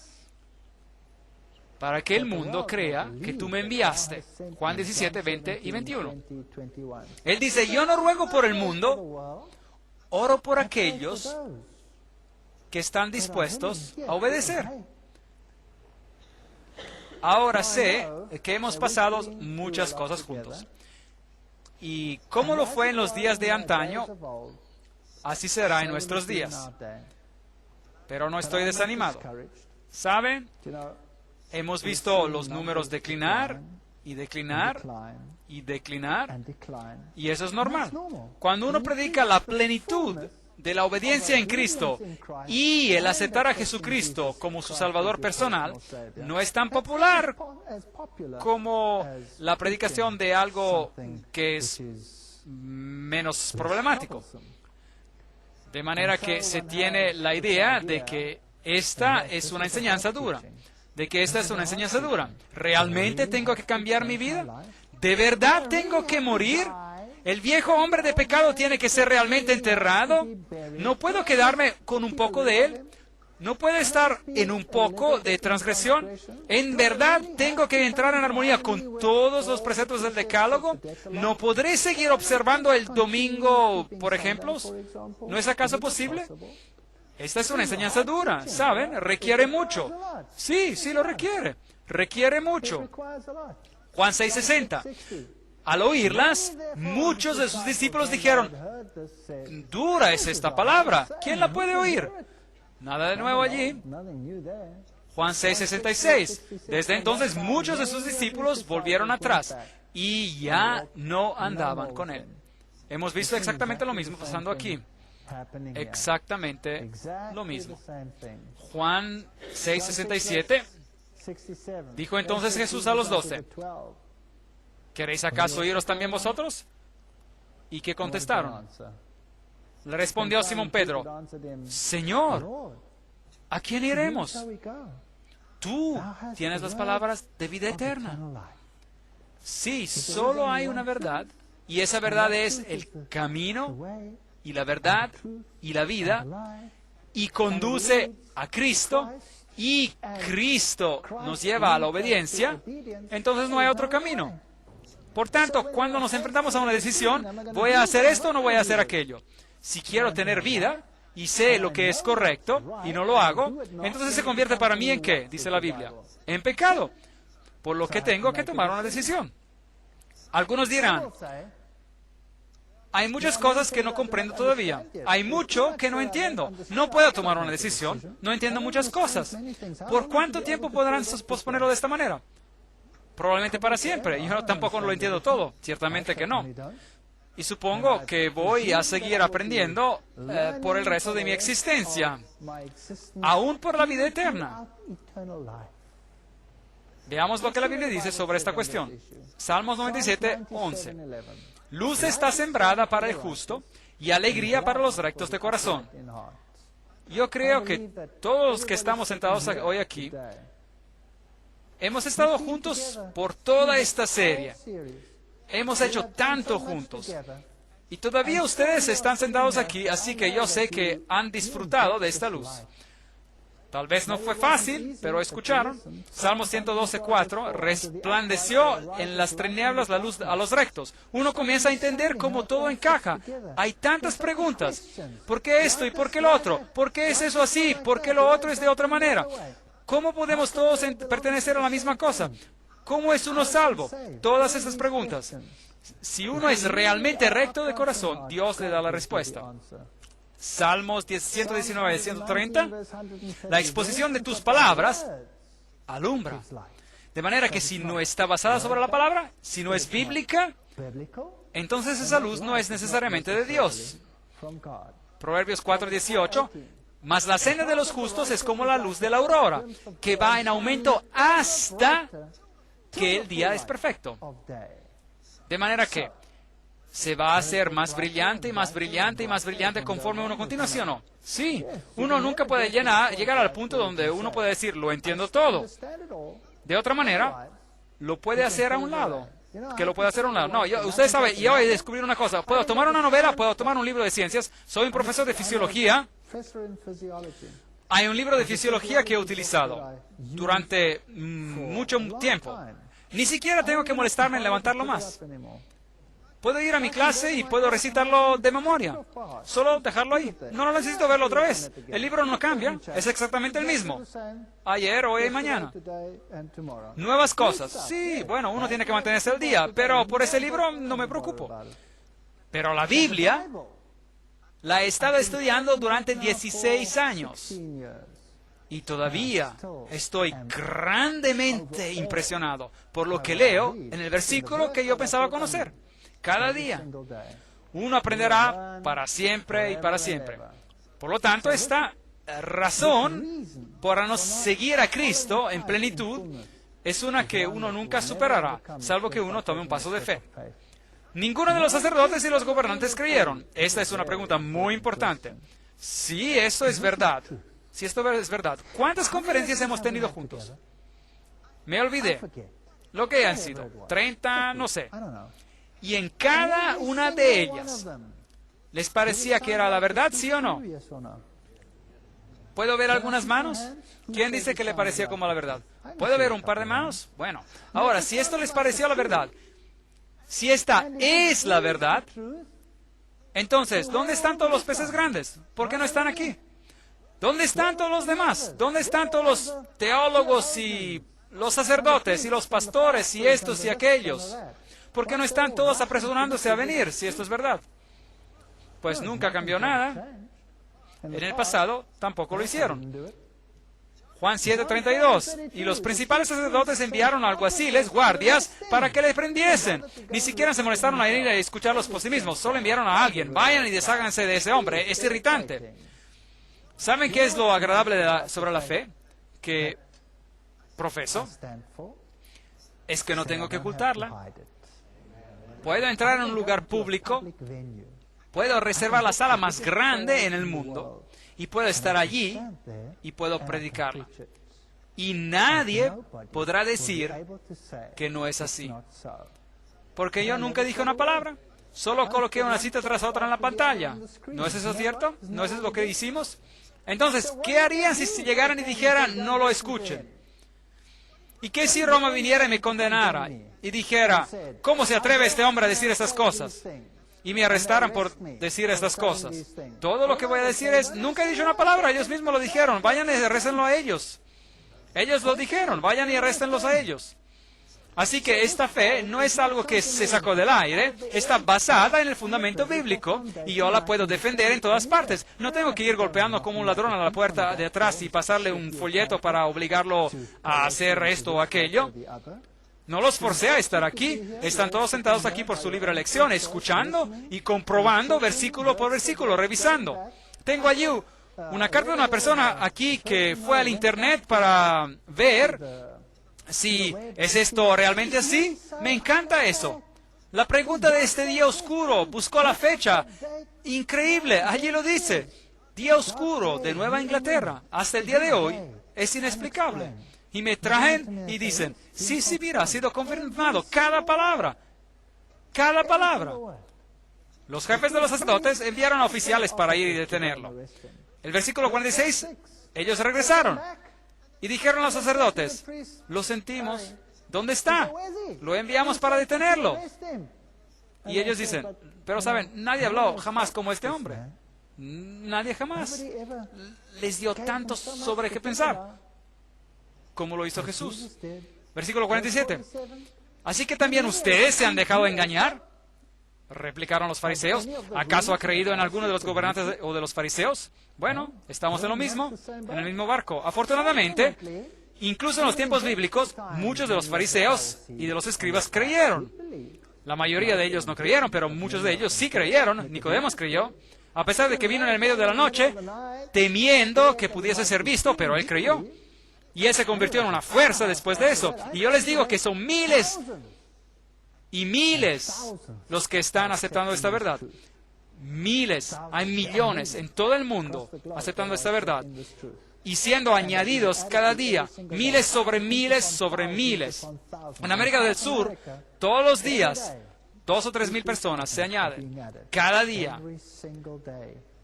para que el mundo crea que tú me enviaste. Juan 17, 20 y 21. Él dice, yo no ruego por el mundo, oro por aquellos que están dispuestos a obedecer. Ahora sé que hemos pasado muchas cosas juntos. Y como lo fue en los días de antaño, así será en nuestros días. Pero no estoy desanimado. ¿Saben? Hemos visto los números declinar y declinar y declinar, y eso es normal. Cuando uno predica la plenitud de la obediencia en Cristo y el aceptar a Jesucristo como su Salvador personal, no es tan popular como la predicación de algo que es menos problemático. De manera que se tiene la idea de que esta es una enseñanza dura. De que esta es una enseñanza dura. ¿Realmente tengo que cambiar mi vida? ¿De verdad tengo que morir? ¿El viejo hombre de pecado tiene que ser realmente enterrado? ¿No puedo quedarme con un poco de él? ¿No puedo estar en un poco de transgresión? ¿En verdad tengo que entrar en armonía con todos los preceptos del Decálogo? ¿No podré seguir observando el domingo, por ejemplo? ¿No es acaso posible? Esta es una enseñanza dura, ¿saben? Requiere mucho. Sí, sí lo requiere. Requiere mucho. Juan 6:60. Al oírlas, muchos de sus discípulos dijeron, dura es esta palabra, ¿quién la puede oír? Nada de nuevo allí. Juan 6:66. Desde entonces muchos de sus discípulos volvieron atrás y ya no andaban con él. Hemos visto exactamente lo mismo pasando aquí. Exactamente lo mismo. Juan 6:67. Dijo entonces Jesús a los 12, ¿queréis acaso iros también vosotros? ¿Y qué contestaron? Le respondió Simón Pedro, Señor, ¿a quién iremos? Tú tienes las palabras de vida eterna. Sí, solo hay una verdad, y esa verdad es el camino, y la verdad, y la vida, y conduce a Cristo, y Cristo nos lleva a la obediencia, entonces no hay otro camino. Por tanto, cuando nos enfrentamos a una decisión, ¿voy a hacer esto o no voy a hacer aquello? Si quiero tener vida y sé lo que es correcto y no lo hago, entonces se convierte para mí en ¿qué? Dice la Biblia. En pecado. Por lo que tengo que tomar una decisión. Algunos dirán, hay muchas cosas que no comprendo todavía. Hay mucho que no entiendo. No puedo tomar una decisión. No entiendo muchas cosas. ¿Por cuánto tiempo podrán posponerlo de esta manera? Probablemente para siempre. Yo tampoco lo entiendo todo. Ciertamente que no. Y supongo que voy a seguir aprendiendo por el resto de mi existencia, aún por la vida eterna. Veamos lo que la Biblia dice sobre esta cuestión. Salmos 97:11. Luz está sembrada para el justo y alegría para los rectos de corazón. Yo creo que todos los que estamos sentados hoy aquí hemos estado juntos por toda esta serie. Hemos hecho tanto juntos. Y todavía ustedes están sentados aquí, así que yo sé que han disfrutado de esta luz. Tal vez no fue fácil, pero escucharon. Salmo 112:4, resplandeció en las tinieblas la luz a los rectos. Uno comienza a entender cómo todo encaja. Hay tantas preguntas. ¿Por qué esto y por qué lo otro? ¿Por qué es eso así? ¿Por qué lo otro es de otra manera? ¿Cómo podemos todos pertenecer a la misma cosa? ¿Cómo es uno salvo? Todas estas preguntas. Si uno es realmente recto de corazón, Dios le da la respuesta. Salmos 119, 130. La exposición de tus palabras alumbra. De manera que si no está basada sobre la palabra, si no es bíblica, entonces esa luz no es necesariamente de Dios. Proverbios 4:18. Mas la senda de los justos es como la luz de la aurora, que va en aumento hasta que el día es perfecto. De manera que se va a hacer más brillante y más brillante y más brillante conforme uno continúa, ¿sí o no? Sí, uno nunca puede llegar al punto donde uno puede decir, lo entiendo todo. De otra manera, lo puede hacer a un lado. Que lo puede hacer a un lado. No, ustedes saben, yo he descubierto una cosa. Puedo tomar una novela, puedo tomar un libro de ciencias. Soy un profesor de fisiología. Hay un libro de fisiología que he utilizado durante mucho tiempo. Ni siquiera tengo que molestarme en levantarlo más. Puedo ir a mi clase y puedo recitarlo de memoria. Solo dejarlo ahí. No necesito verlo otra vez. El libro no cambia. Es exactamente el mismo. Ayer, hoy y mañana. Nuevas cosas. Sí, bueno, uno tiene que mantenerse al día, pero por ese libro no me preocupo. Pero la Biblia la he estado estudiando durante 16 años. Y todavía estoy grandemente impresionado por lo que leo en el versículo que yo pensaba conocer. Cada día. Uno aprenderá para siempre y para siempre. Por lo tanto, esta razón para no seguir a Cristo en plenitud es una que uno nunca superará, salvo que uno tome un paso de fe. Ninguno de los sacerdotes y los gobernantes creyeron. Esta es una pregunta muy importante. Si eso es verdad, si esto es verdad, ¿cuántas conferencias hemos tenido juntos? Me olvidé. Lo que han sido, 30, no sé. Y en cada una de ellas, ¿les parecía que era la verdad, sí o no? ¿Puedo ver algunas manos? ¿Quién dice que le parecía como la verdad? ¿Puedo ver un par de manos? Bueno, ahora, si esto les pareció la verdad, si esta es la verdad, entonces, ¿dónde están todos los peces grandes? ¿Por qué no están aquí? ¿Dónde están todos los demás? ¿Dónde están todos los teólogos y los sacerdotes y los pastores y estos y aquellos? ¿Por qué no están todos apresurándose a venir, si esto es verdad? Pues nunca cambió nada. En el pasado tampoco lo hicieron. Juan 7:32. Y los principales sacerdotes enviaron alguaciles, guardias, para que le prendiesen. Ni siquiera se molestaron a ir a escucharlos por sí mismos. Solo enviaron a alguien. Vayan y desháganse de ese hombre. Es irritante. ¿Saben qué es lo agradable sobre la fe que profeso? Es que no tengo que ocultarla. Puedo entrar en un lugar público, puedo reservar la sala más grande en el mundo y puedo estar allí y puedo predicarla. Y nadie podrá decir que no es así. Porque yo nunca dije una palabra, solo coloqué una cita tras otra en la pantalla. ¿No es eso cierto? ¿No es eso lo que hicimos? Entonces, ¿qué harían si llegaran y dijeran, no lo escuchen? ¿Y qué si Roma viniera y me condenara y dijera, ¿cómo se atreve este hombre a decir estas cosas? Y me arrestaran por decir estas cosas. Todo lo que voy a decir es, nunca he dicho una palabra, ellos mismos lo dijeron, vayan y arréstenlo a ellos. Ellos lo dijeron, vayan y arréstenlos a ellos. Así que esta fe no es algo que se sacó del aire, está basada en el fundamento bíblico y yo la puedo defender en todas partes. No tengo que ir golpeando como un ladrón a la puerta de atrás y pasarle un folleto para obligarlo a hacer esto o aquello. No los forcé a estar aquí, están todos sentados aquí por su libre elección, escuchando y comprobando versículo por versículo, revisando. Tengo allí una carta de una persona aquí que fue al internet para ver si es esto realmente así. Me encanta eso. La pregunta de este día oscuro, buscó la fecha. Increíble, allí lo dice. Día oscuro de Nueva Inglaterra, hasta el día de hoy, es inexplicable. Y me traen y dicen, sí, mira, ha sido confirmado, cada palabra. Cada palabra. Los jefes de los sacerdotes enviaron a oficiales para ir y detenerlo. El versículo 46, ellos regresaron. Y dijeron a los sacerdotes, lo sentimos, ¿dónde está? Lo enviamos para detenerlo. Y ellos dicen, pero saben, nadie habló jamás como este hombre. Nadie jamás les dio tanto sobre qué pensar como lo hizo Jesús. Versículo 47. Así que también ustedes se han dejado engañar. Replicaron los fariseos. ¿Acaso ha creído en alguno de los gobernantes o de los fariseos? Bueno, estamos en lo mismo, en el mismo barco. Afortunadamente, incluso en los tiempos bíblicos, muchos de los fariseos y de los escribas creyeron. La mayoría de ellos no creyeron, pero muchos de ellos sí creyeron. Nicodemos creyó, a pesar de que vino en el medio de la noche, temiendo que pudiese ser visto, pero él creyó. Y él se convirtió en una fuerza después de eso. Y yo les digo que son miles y miles los que están aceptando esta verdad. Miles, hay millones en todo el mundo aceptando esta verdad. Y siendo añadidos cada día, miles sobre miles sobre miles. En América del Sur, todos los días, 2 o 3 mil personas se añaden cada día.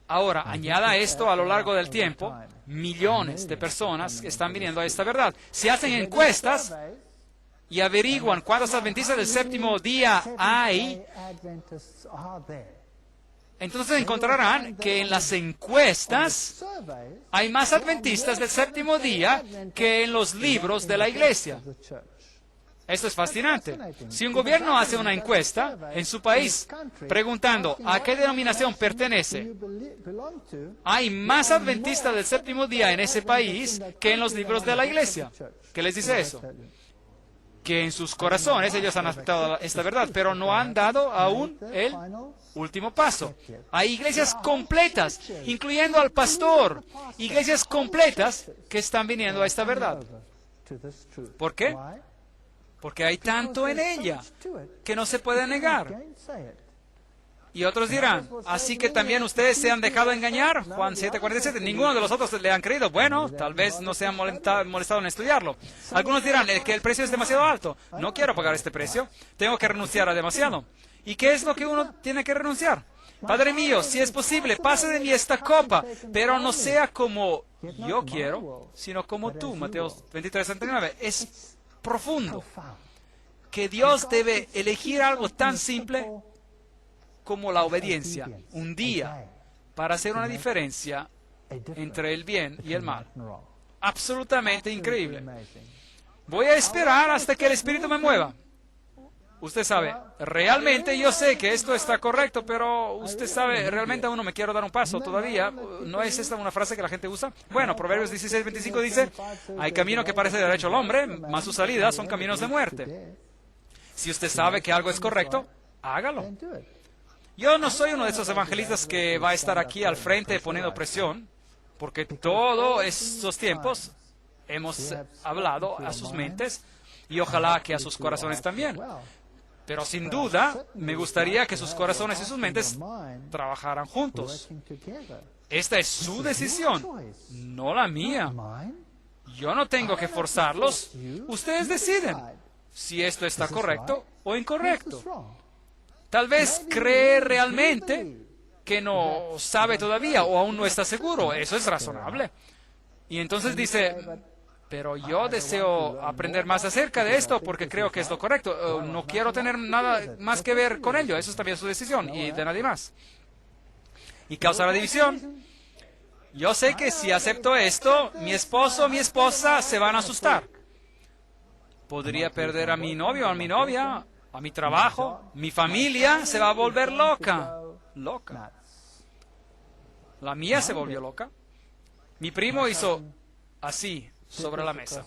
Ahora, añada esto a lo largo del tiempo, millones de personas están viniendo a esta verdad. Si hacen encuestas, y averiguan cuántos adventistas del séptimo día hay, entonces encontrarán que en las encuestas hay más adventistas del séptimo día que en los libros de la iglesia. Esto es fascinante. Si un gobierno hace una encuesta en su país preguntando a qué denominación pertenece, hay más adventistas del séptimo día en ese país que en los libros de la iglesia. ¿Qué les dice eso? Que en sus corazones ellos han aceptado esta verdad, pero no han dado aún el último paso. Hay iglesias completas, incluyendo al pastor, iglesias completas que están viniendo a esta verdad. ¿Por qué? Porque hay tanto en ella que no se puede negar. Y otros dirán, así que también ustedes se han dejado engañar. Juan 7:47, ninguno de los otros le han creído. Bueno, tal vez no se han molestado en estudiarlo. Algunos dirán que el precio es demasiado alto. No quiero pagar este precio. Tengo que renunciar a demasiado. ¿Y qué es lo que uno tiene que renunciar? Padre mío, si es posible, pase de mí esta copa, pero no sea como yo quiero, sino como tú. Mateo 23:39. Es profundo que Dios debe elegir algo tan simple como la obediencia un día para hacer una diferencia entre el bien y el mal. Absolutamente increíble. Voy a esperar hasta que el Espíritu me mueva. Usted sabe, realmente yo sé que esto está correcto, pero usted sabe, realmente aún no me quiero dar un paso todavía. ¿No es esta una frase que la gente usa? Bueno, Proverbios 16:25 dice, hay camino que parece derecho al hombre, mas sus salidas son caminos de muerte. Si usted sabe que algo es correcto, hágalo. Yo no soy uno de esos evangelistas que va a estar aquí al frente poniendo presión, porque todos estos tiempos hemos hablado a sus mentes y ojalá que a sus corazones también. Pero sin duda, me gustaría que sus corazones y sus mentes trabajaran juntos. Esta es su decisión, no la mía. Yo no tengo que forzarlos. Ustedes deciden si esto está correcto o incorrecto. Tal vez cree realmente que no sabe todavía o aún no está seguro. Eso es razonable. Y entonces dice, pero yo deseo aprender más acerca de esto porque creo que es lo correcto. No quiero tener nada más que ver con ello. Eso es también su decisión y de nadie más. Y causará división. Yo sé que si acepto esto, mi esposo o mi esposa se van a asustar. Podría perder a mi novio o a mi novia, a mi trabajo, mi familia se va a volver loca. Loca. La mía se volvió loca. Mi primo hizo así sobre la mesa.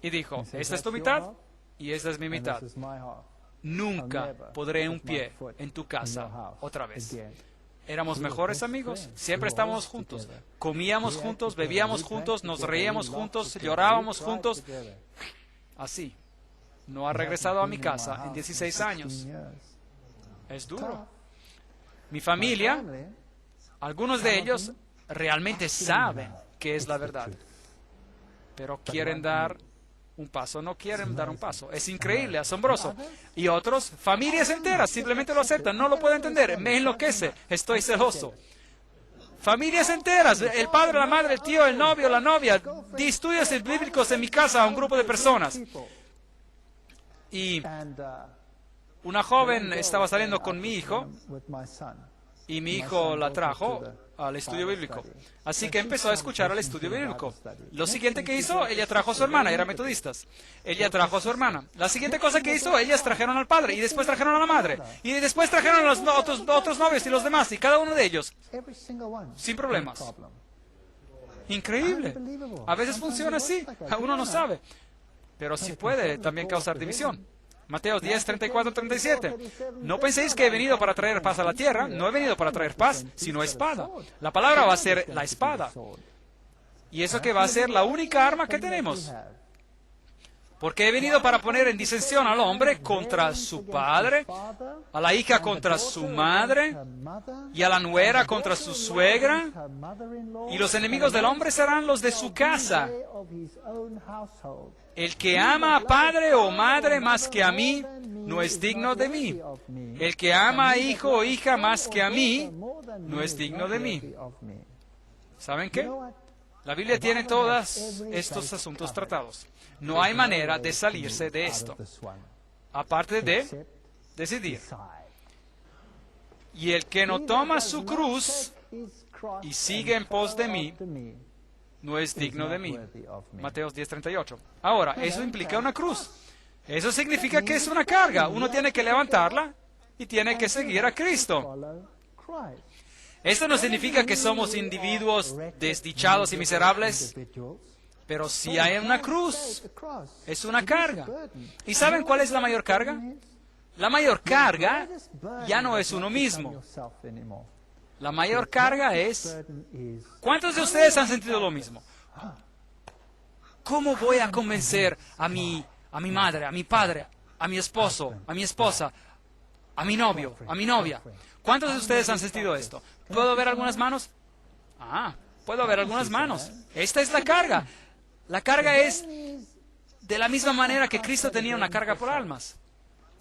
Y dijo, esta es tu mitad y esta es mi mitad. Nunca podré un pie en tu casa otra vez. Éramos mejores amigos, siempre estábamos juntos. Comíamos juntos, bebíamos juntos, nos reíamos juntos, llorábamos juntos. Así. No ha regresado a mi casa en 16 años. Es duro. Mi familia, algunos de ellos realmente saben que es la verdad, pero quieren dar un paso, no quieren dar un paso. Es increíble, asombroso. Y otros, familias enteras, simplemente lo aceptan, no lo puedo entender, me enloquece, estoy celoso. Familias enteras, el padre, la madre, el tío, el novio, la novia, di estudios bíblicos en mi casa a un grupo de personas. Y una joven estaba saliendo con mi hijo y mi hijo la trajo al estudio bíblico. Así que empezó a escuchar al estudio bíblico. Lo siguiente que hizo, ella trajo a su hermana, eran metodistas. Ella trajo a su hermana. La siguiente cosa que hizo, ellas trajeron al padre y después trajeron a la madre. Y después trajeron a los otros novios y los demás, y cada uno de ellos, sin problemas. Increíble. A veces funciona así, uno no sabe. Pero sí puede también causar división. Mateo 10, 34, 37. No penséis que he venido para traer paz a la tierra. No he venido para traer paz, sino espada. La palabra va a ser la espada. Y eso que va a ser la única arma que tenemos. Porque he venido para poner en disensión al hombre contra su padre, a la hija contra su madre, y a la nuera contra su suegra. Y los enemigos del hombre serán los de su casa. El que ama a padre o madre más que a mí, no es digno de mí. El que ama a hijo o hija más que a mí, no es digno de mí. ¿Saben qué? La Biblia tiene todos estos asuntos tratados. No hay manera de salirse de esto, aparte de decidir. Y el que no toma su cruz y sigue en pos de mí, no es digno de mí. Mateo 10:38. Ahora, eso implica una cruz. Eso significa que es una carga. Uno tiene que levantarla y tiene que seguir a Cristo. Esto no significa que somos individuos desdichados y miserables, pero si hay una cruz, es una carga. ¿Y saben cuál es la mayor carga? La mayor carga ya no es uno mismo. La mayor carga es... ¿Cuántos de ustedes han sentido lo mismo? ¿Cómo voy a convencer a mi madre, a mi padre, a mi esposo, a mi esposa, a mi novio, a mi novia? ¿Cuántos de ustedes han sentido esto? ¿Puedo ver algunas manos? Puedo ver algunas manos. Esta es la carga. La carga es de la misma manera que Cristo tenía una carga por almas.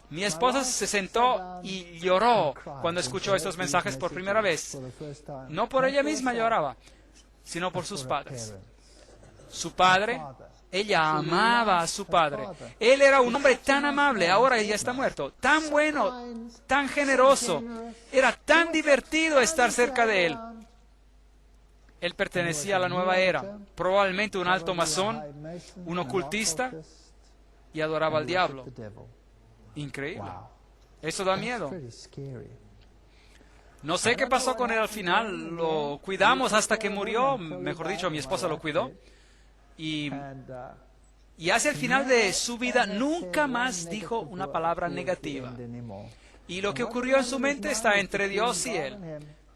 Mi esposa se sentó y lloró cuando escuchó estos mensajes por primera vez. No por ella misma lloraba, sino por sus padres. Su padre, ella amaba a su padre. Él era un hombre tan amable, ahora ya está muerto, tan bueno, tan generoso. Era tan divertido estar cerca de él. Él pertenecía a la nueva era, probablemente un alto masón, un ocultista, y adoraba al diablo. Increíble. Eso da miedo. No sé qué pasó con él al final. Lo cuidamos hasta que murió. Mejor dicho, mi esposa lo cuidó. Y hacia el final de su vida nunca más dijo una palabra negativa. Y lo que ocurrió en su mente está entre Dios y él.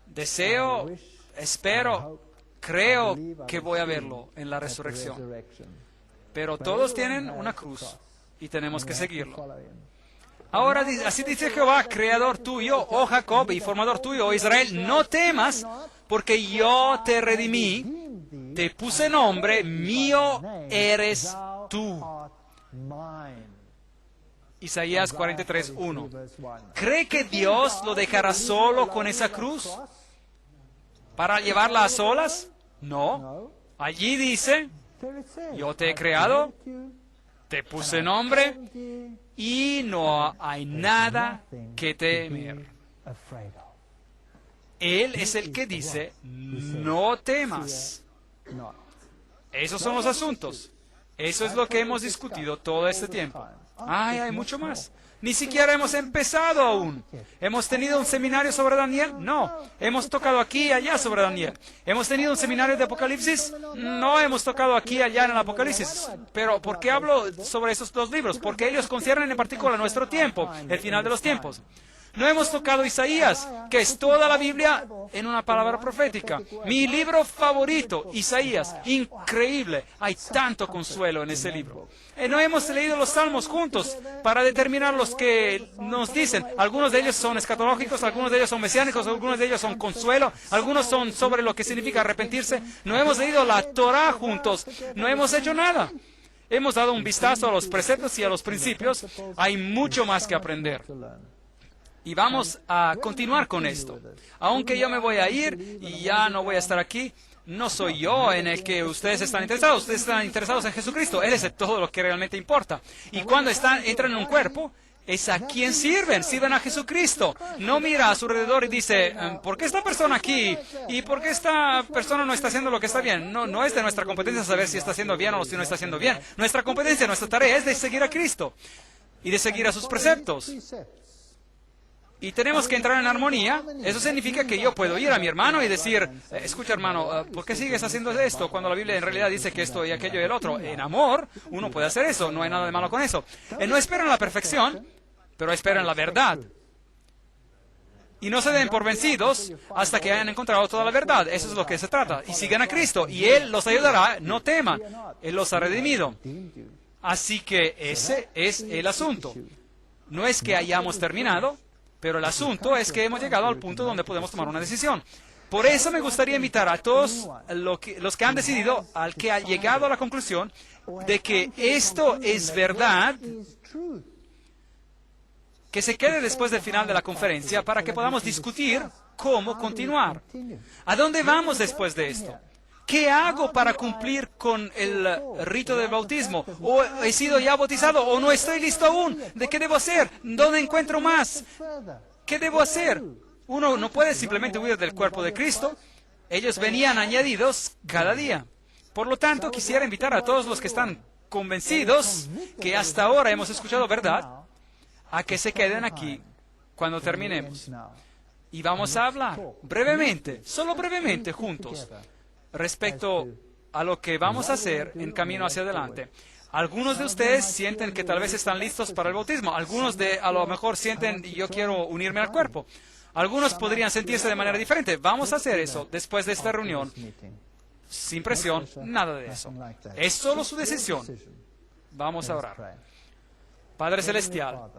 Deseo, espero, creo que voy a verlo en la resurrección. Pero todos tienen una cruz y tenemos que seguirlo. Ahora, así dice Jehová, creador tuyo, oh Jacob, y formador tuyo, oh Israel, no temas, porque yo te redimí, te puse nombre, mío eres tú. Isaías 43:1. ¿Cree que Dios lo dejará solo con esa cruz para llevarla a solas? No. Allí dice, yo te he creado, te puse nombre, y no hay nada que temer. Él es el que dice, no temas. Esos son los asuntos. Eso es lo que hemos discutido todo este tiempo. Hay mucho más. Ni siquiera hemos empezado aún. ¿Hemos tenido un seminario sobre Daniel? No. ¿Hemos tocado aquí y allá sobre Daniel? ¿Hemos tenido un seminario de Apocalipsis? No hemos tocado aquí y allá en el Apocalipsis. Pero ¿por qué hablo sobre esos dos libros? Porque ellos conciernen en particular nuestro tiempo, el final de los tiempos. No hemos tocado Isaías, que es toda la Biblia en una palabra profética. Mi libro favorito, Isaías, increíble. Hay tanto consuelo en ese libro. No hemos leído los Salmos juntos para determinar los que nos dicen. Algunos de ellos son escatológicos, algunos de ellos son mesiánicos, algunos de ellos son consuelo, algunos son sobre lo que significa arrepentirse. No hemos leído la Torah juntos, no hemos hecho nada. Hemos dado un vistazo a los preceptos y a los principios. Hay mucho más que aprender. Y vamos a continuar con esto. Aunque yo me voy a ir y ya no voy a estar aquí, no soy yo en el que ustedes están interesados. Ustedes están interesados en Jesucristo. Él es todo lo que realmente importa. Y cuando entran en un cuerpo, es a quien sirven. Sirven a Jesucristo. No mira a su alrededor y dice, ¿por qué esta persona aquí? ¿Y por qué esta persona no está haciendo lo que está bien? No es de nuestra competencia saber si está haciendo bien o si no está haciendo bien. Nuestra competencia, nuestra tarea es de seguir a Cristo y de seguir a sus preceptos. Y tenemos que entrar en armonía. Eso significa que yo puedo ir a mi hermano y decir, escucha hermano, ¿por qué sigues haciendo esto cuando la Biblia en realidad dice que esto y aquello y el otro? En amor, uno puede hacer eso, no hay nada de malo con eso. No esperan la perfección, pero esperan la verdad. Y no se den por vencidos hasta que hayan encontrado toda la verdad. Eso es lo que se trata. Y sigan a Cristo, y Él los ayudará, no teman. Él los ha redimido. Así que ese es el asunto. No es que hayamos terminado, pero el asunto es que hemos llegado al punto donde podemos tomar una decisión. Por eso me gustaría invitar a todos los que han decidido, al que ha llegado a la conclusión de que esto es verdad, que se quede después del final de la conferencia para que podamos discutir cómo continuar. ¿A dónde vamos después de esto? ¿Qué hago para cumplir con el rito del bautismo? ¿O he sido ya bautizado? ¿O no estoy listo aún? ¿De qué debo hacer? ¿Dónde encuentro más? ¿Qué debo hacer? Uno no puede simplemente huir del cuerpo de Cristo. Ellos venían añadidos cada día. Por lo tanto, quisiera invitar a todos los que están convencidos que hasta ahora hemos escuchado verdad, a que se queden aquí cuando terminemos. Y vamos a hablar brevemente, solo brevemente juntos, respecto a lo que vamos a hacer en camino hacia adelante. Algunos de ustedes sienten que tal vez están listos para el bautismo. Algunos a lo mejor sienten, yo quiero unirme al cuerpo. Algunos podrían sentirse de manera diferente. Vamos a hacer eso después de esta reunión. Sin presión, nada de eso. Es solo su decisión. Vamos a orar. Padre Celestial,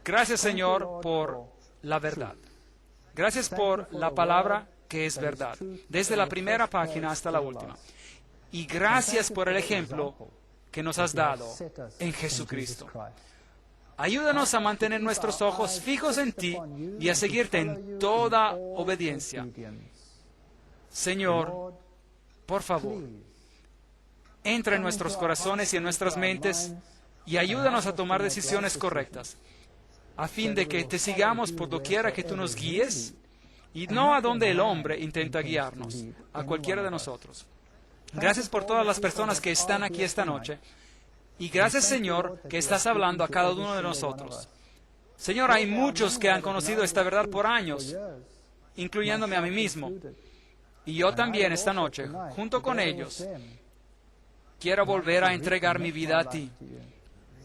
gracias, Señor, por la verdad. Gracias por la palabra que es verdad, desde la primera página hasta la última. Y gracias por el ejemplo que nos has dado en Jesucristo. Ayúdanos a mantener nuestros ojos fijos en ti y a seguirte en toda obediencia. Señor, por favor, entra en nuestros corazones y en nuestras mentes y ayúdanos a tomar decisiones correctas, a fin de que te sigamos por doquiera que tú nos guíes y no a donde el hombre intenta guiarnos, a cualquiera de nosotros. Gracias por todas las personas que están aquí esta noche. Y gracias, Señor, que estás hablando a cada uno de nosotros. Señor, hay muchos que han conocido esta verdad por años, incluyéndome a mí mismo. Y yo también esta noche, junto con ellos, quiero volver a entregar mi vida a ti.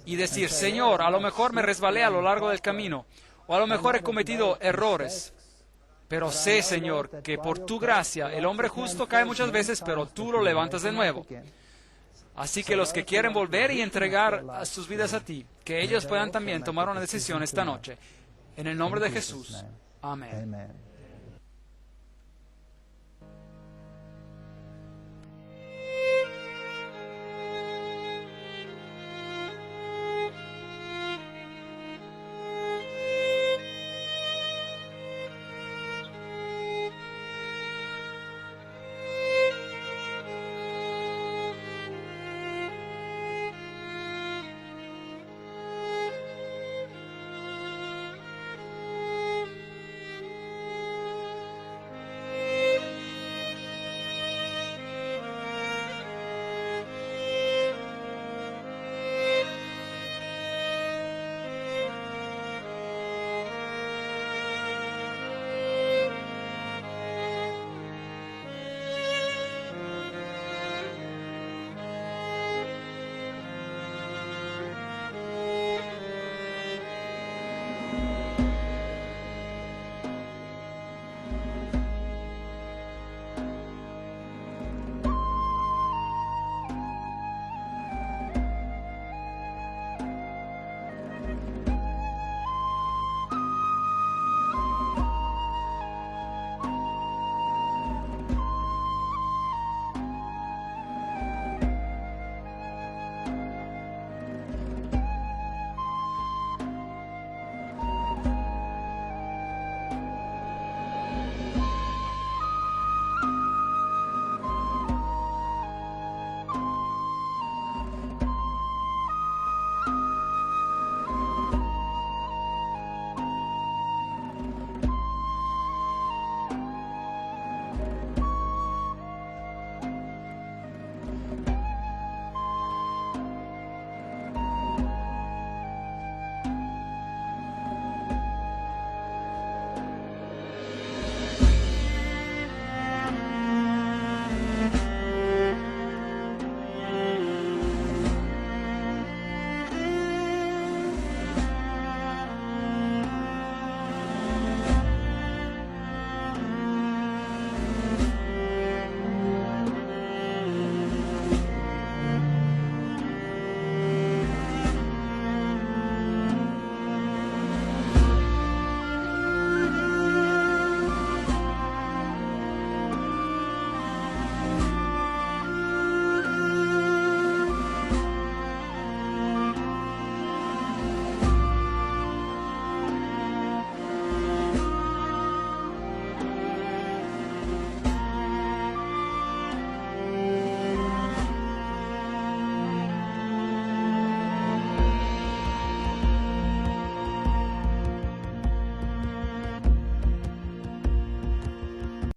Y decir, Señor, a lo mejor me resbalé a lo largo del camino, o a lo mejor he cometido errores. Pero sé, Señor, que por tu gracia el hombre justo cae muchas veces, pero tú lo levantas de nuevo. Así que los que quieren volver y entregar sus vidas a ti, que ellos puedan también tomar una decisión esta noche. En el nombre de Jesús. Amén.